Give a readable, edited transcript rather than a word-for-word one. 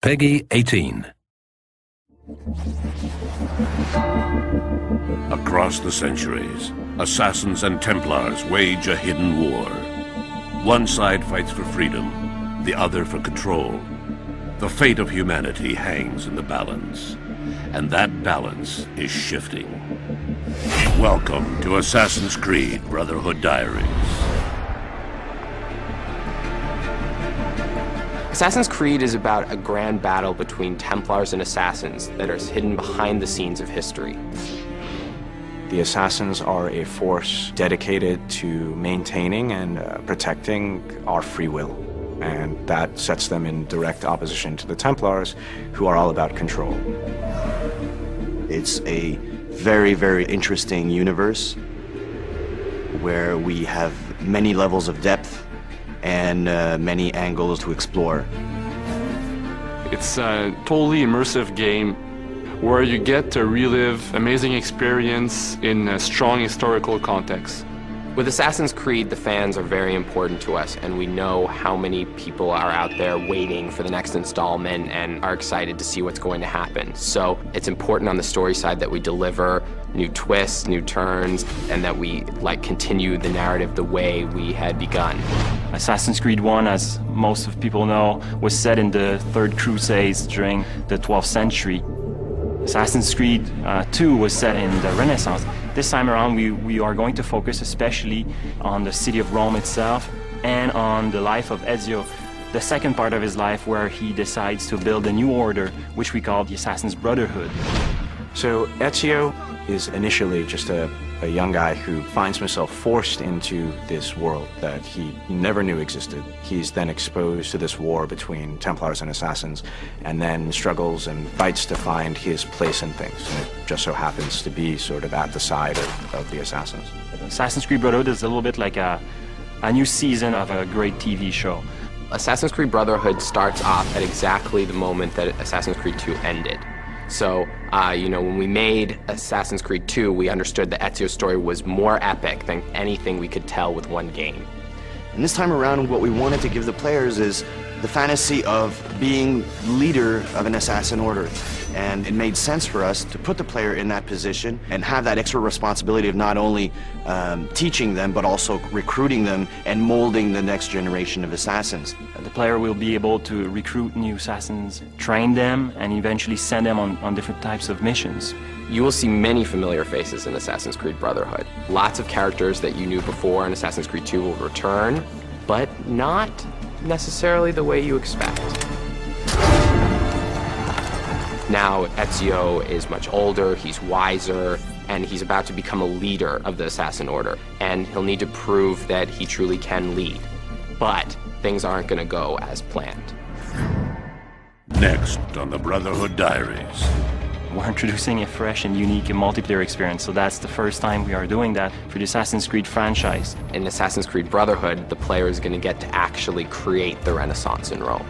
Peggy 18. Across the centuries, assassins and Templars wage a hidden war. One side fights for freedom, the other for control. The fate of humanity hangs in the balance, and that balance is shifting. Welcome to Assassin's Creed Brotherhood Diaries. Assassin's Creed is about a grand battle between Templars and Assassins that is hidden behind the scenes of history. The Assassins are a force dedicated to maintaining and protecting our free will. And that sets them in direct opposition to the Templars, who are all about control. It's a very, very interesting universe where we have many levels of depth and many angles to explore. It's a totally immersive game where you get to relive amazing experience in a strong historical context. With Assassin's Creed, the fans are very important to us, and we know how many people are out there waiting for the next installment and are excited to see what's going to happen. So it's important on the story side that we deliver new twists, new turns, and that we continue the narrative the way we had begun. Assassin's Creed 1, as most of people know, was set in the Third Crusades during the 12th century. Assassin's Creed 2 was set in the Renaissance. This time around, we are going to focus especially on the city of Rome itself and on the life of Ezio, the second part of his life where he decides to build a new order, which we call the Assassin's Brotherhood. So Ezio is initially just a young guy who finds himself forced into this world that he never knew existed. He's then exposed to this war between Templars and Assassins, and then struggles and fights to find his place in things. And it just so happens to be sort of at the side of the Assassins. Assassin's Creed Brotherhood is a little bit like a new season of a great TV show. Assassin's Creed Brotherhood starts off at exactly the moment that Assassin's Creed 2 ended. So, when we made Assassin's Creed 2, we understood that Ezio's story was more epic than anything we could tell with one game. And this time around, what we wanted to give the players is the fantasy of being leader of an assassin order. And it made sense for us to put the player in that position and have that extra responsibility of not only teaching them, but also recruiting them and molding the next generation of assassins. The player will be able to recruit new assassins, train them, and eventually send them on different types of missions. You will see many familiar faces in Assassin's Creed Brotherhood. Lots of characters that you knew before in Assassin's Creed 2 will return, but not necessarily the way you expect. Now Ezio is much older, he's wiser, and he's about to become a leader of the Assassin Order, and he'll need to prove that he truly can lead. But things aren't going to go as planned. Next on the Brotherhood Diaries. We're introducing a fresh and unique multiplayer experience, so that's the first time we are doing that for the Assassin's Creed franchise. In Assassin's Creed Brotherhood, the player is going to get to actually create the Renaissance in Rome.